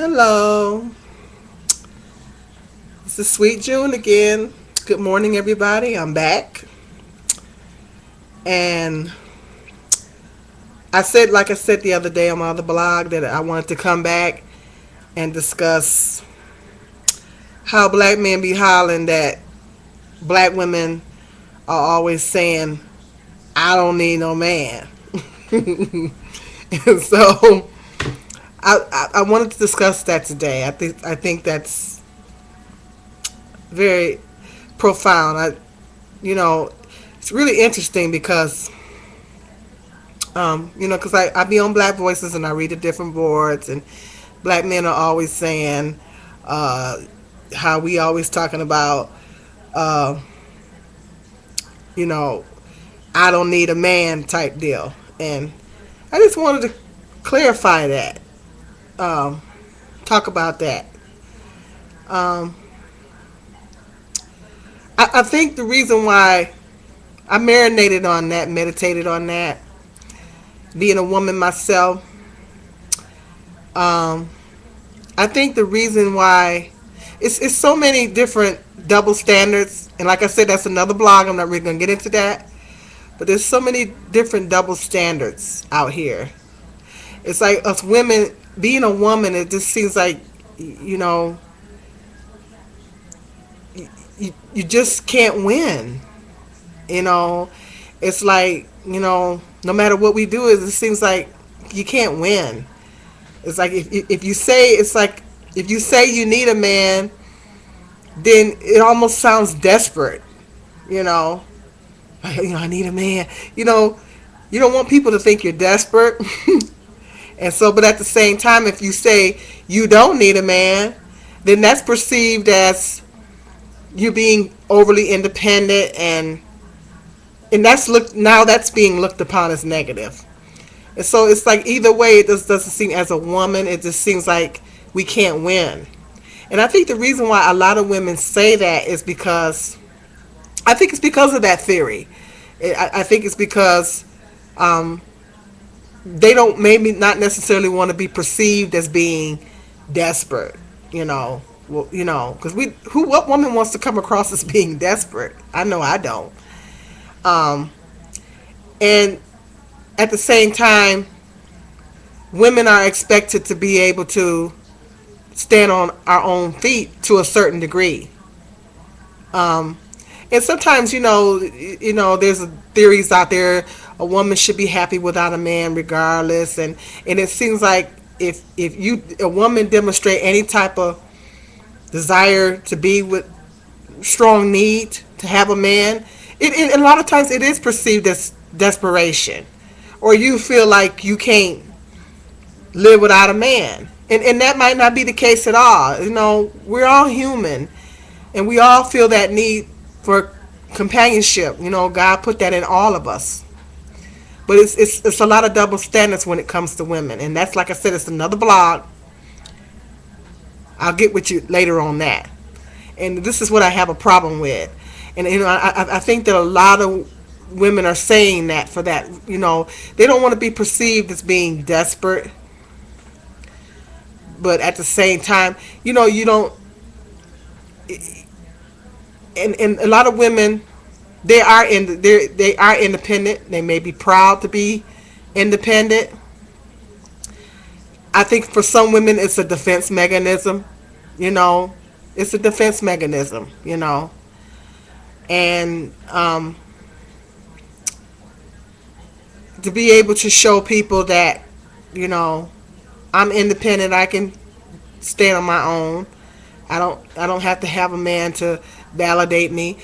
Hello, this is Sweet June again. Good morning, everybody. I'm back, and like I said the other day on my other blog, that I wanted to come back and discuss how black men be hollering that black women are always saying, "I don't need no man," and so I wanted to discuss that today. I think that's very profound. It's really interesting because because I be on Black Voices and I read the different boards, and black men are always saying uh, how we always talking about, uh, you know, I don't need a man type deal. And I just wanted to clarify that, um, talk about that. Um, I think the reason why I marinated on that, meditated on that, being a woman myself, um, I think the reason why it's so many different double standards, and like I said, that's another blog. I'm not really gonna get into that, but there's so many different double standards out here. It's like us women being a woman. It just seems like you know you just can't win. You know, it's like no matter what we do, it seems like you can't win. It's like if you say it's like if you say you need a man, then it almost sounds desperate. You know, I need a man. You know, you don't want people to think you're desperate. And so, but at the same time, if you say you don't need a man, then that's perceived as you being overly independent, and that's being looked upon as negative. And so it's like either way, it just doesn't seem as a woman. It just seems like we can't win. And I think the reason why a lot of women say that is because I think it's because of that theory. I think it's because um, they don't maybe not necessarily want to be perceived as being desperate. You know, well, because what woman wants to come across as being desperate? I know I don't. Um, and at the same time, women are expected to be able to stand on our own feet to a certain degree. Um, and sometimes there's theories out there a woman should be happy without a man regardless, and it seems like if you a woman demonstrate any type of desire to be with strong need to have a man, a lot of times it is perceived as desperation, or you feel like you can't live without a man, and that might not be the case at all. We're all human, and we all feel that need for companionship. God put that in all of us. But it's a lot of double standards when it comes to women, and that's, like I said, it's another blog. I'll get with you later on that. And this is what I have a problem with. And I think that a lot of women are saying that for that. They don't want to be perceived as being desperate, but at the same time, you don't. And a lot of women, they are independent. They may be proud to be independent. I think for some women it's a defense mechanism. You know, it's a defense mechanism. And to be able to show people that you know I'm independent, I can stand on my own. I don't have to have a man to validate me.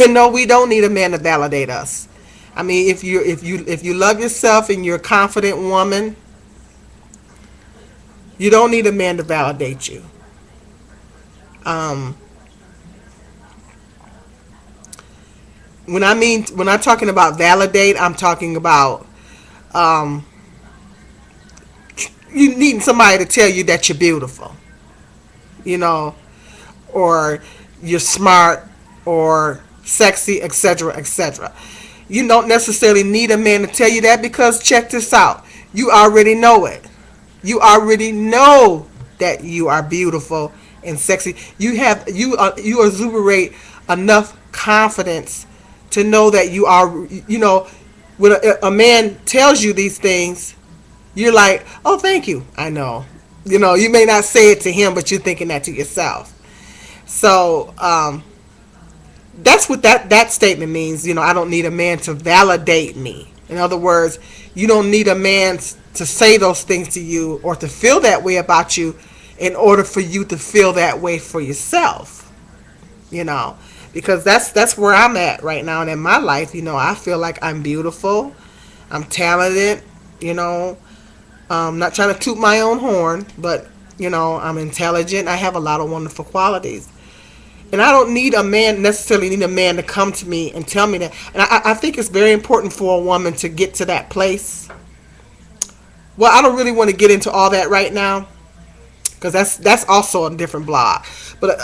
No, we don't need a man to validate us. I mean, if you love yourself and you're a confident woman, you don't need a man to validate you. Um, when I'm talking about validate, I'm talking about um, you need somebody to tell you that you're beautiful, you know, or you're smart or sexy, etc., etc. You don't necessarily need a man to tell you that, because check this out. You already know it. You already know that you are beautiful and sexy. You exuberate enough confidence to know that you are. When a man tells you these things, you're like, oh, thank you. I know. You may not say it to him, but you're thinking that to yourself. So that's what that statement means. I don't need a man to validate me. In other words, you don't need a man to say those things to you or to feel that way about you in order for you to feel that way for yourself. Because that's where I'm at right now and in my life. I feel like I'm beautiful, I'm talented. Not trying to toot my own horn, but I'm intelligent. I have a lot of wonderful qualities. And I don't necessarily need a man to come to me and tell me that. And I think it's very important for a woman to get to that place. Well, I don't really want to get into all that right now because that's also a different blog. But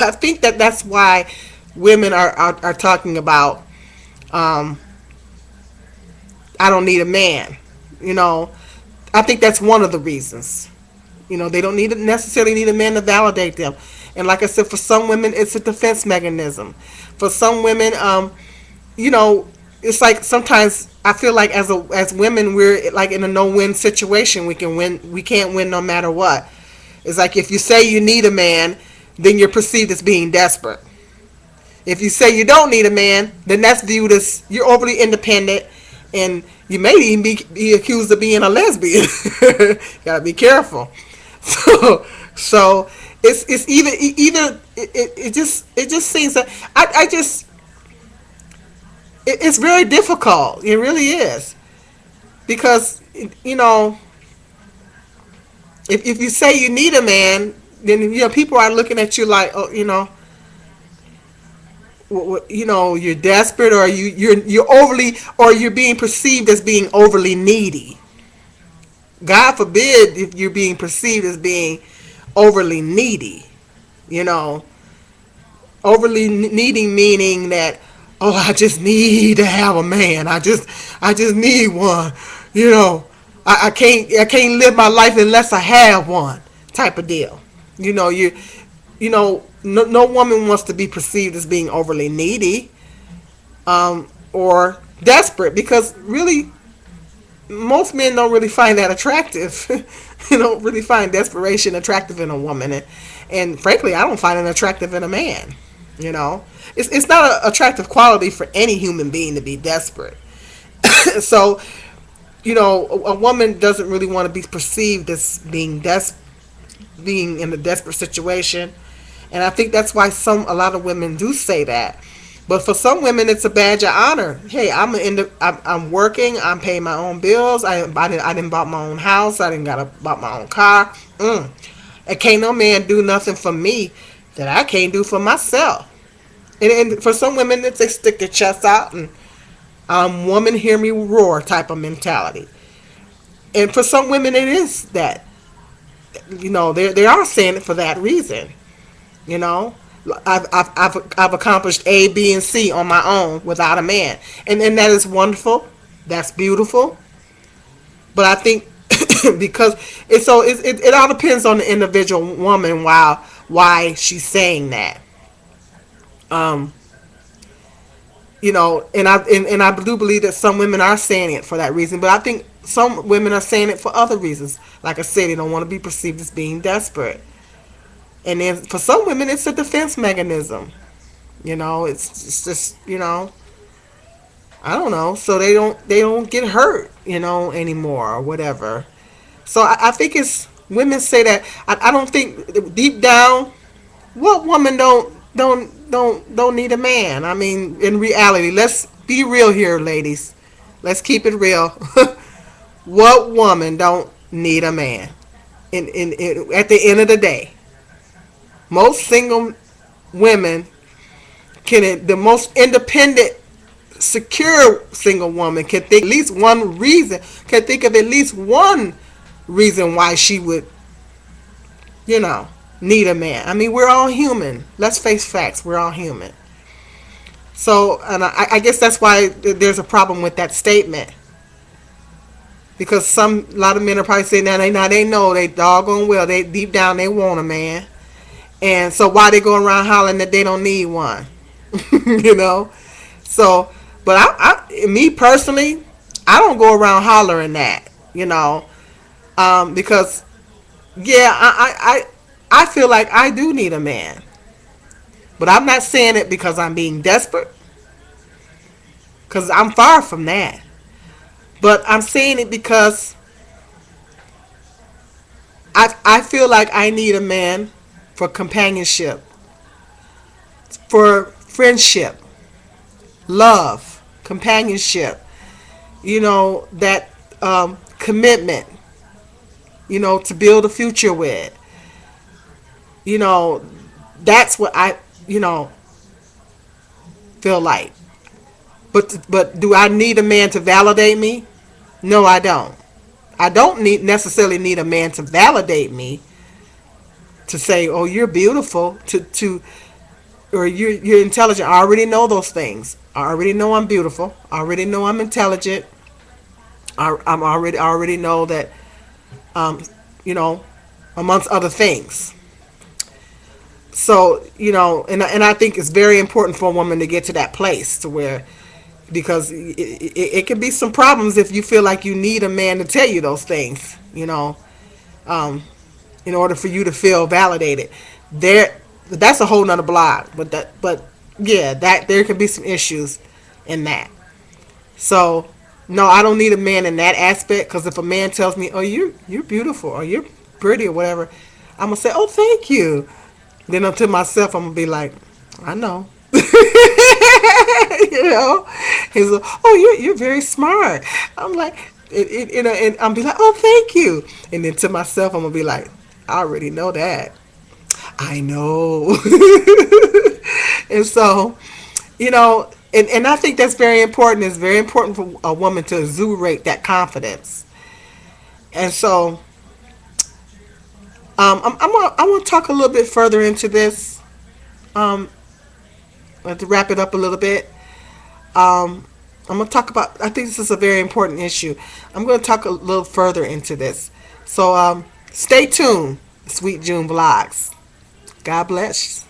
I think that's why women are talking about I don't need a man. I think that's one of the reasons. They don't necessarily need a man to validate them. And like I said, for some women, it's a defense mechanism. For some women, it's like sometimes I feel like as women, we're like in a no-win situation. We can't win no matter what. It's like if you say you need a man, then you're perceived as being desperate. If you say you don't need a man, then that's viewed as you're overly independent, and you may even be accused of being a lesbian. Gotta be careful. So it's either it just seems that I just it's very difficult. It really is because if you say you need a man, then people are looking at you like, oh, you're desperate, or you're overly, or you're being perceived as being overly needy. God forbid if you're being perceived as being overly needy. Overly needing meaning that, oh, I just need to have a man. I just need one. I can't live my life unless I have one, type of deal. No woman wants to be perceived as being overly needy, or desperate, because really most men don't really find that attractive. Don't really find desperation attractive in a woman, and frankly, I don't find it attractive in a man. It's not an attractive quality for any human being to be desperate. So, a woman doesn't really want to be perceived as being in a desperate situation, and I think that's why a lot of women do say that. But for some women, it's a badge of honor. Hey, I'm working. I'm paying my own bills. I didn't bought my own house. I didn't bought my own car. And can't no man do nothing for me that I can't do for myself. And for some women, they stick their chests out and woman hear me roar type of mentality. And for some women, it is that. They are saying it for that reason. I've accomplished A, B, and C on my own without a man, and that is wonderful. That's beautiful. But I think because it all depends on the individual woman why she's saying that. And I do believe that some women are saying it for that reason, but I think some women are saying it for other reasons. Like I said, they don't want to be perceived as being desperate. And then for some women, it's a defense mechanism. It's just I don't know, so they don't get hurt, anymore or whatever. So I think it's women say that. I don't think deep down, what woman don't need a man. I mean, in reality, let's be real here, ladies. Let's keep it real. What woman don't need a man? At the end of the day, most single women the most independent, secure single woman can think of at least one reason why she would, need a man. I mean, we're all human. Let's face facts. We're all human. So, and I guess that's why there's a problem with that statement. Because a lot of men are probably saying now they know they doggone well they deep down they want a man, and so why they go around hollering that they don't need one, you know? So, but me personally, I don't go around hollering that, because yeah, I feel like I do need a man, but I'm not saying it because I'm being desperate, because I'm far from that. But I'm saying it because I feel like I need a man for companionship, for friendship, love, companionship, that commitment, to build a future with. You know, that's what you know, feel like. But do I need a man to validate me? No, I don't. I don't necessarily need a man to validate me, to say, "Oh, you're beautiful," or you're intelligent. I already know those things. I already know I'm beautiful. I already know I'm intelligent. I already know that, um, you know, amongst other things. So, and I think it's very important for a woman to get to that place to where, because it can be some problems if you feel like you need a man to tell you those things, um, in order for you to feel validated. That's a whole nother blog, but yeah, that there can be some issues in that. So, no, I don't need a man in that aspect, because if a man tells me, "Oh, you're beautiful," or "You're pretty," or whatever, I'm gonna say, "Oh, thank you." Then up to myself, I'm gonna be like, "I know." you know, he's like, "Oh, you're very smart." I'm like, and I'm be like, "Oh, thank you." And then to myself, I'm gonna be like, "I already know that. I know." And so, and I think that's very important. It's very important for a woman to exuberate that confidence. And so, I want to talk a little bit further into this. Um, to wrap it up a little bit. Um, I'm going to talk about, I think this is a very important issue. I'm going to talk a little further into this. So, stay tuned, Sweet June Vlogs. God bless.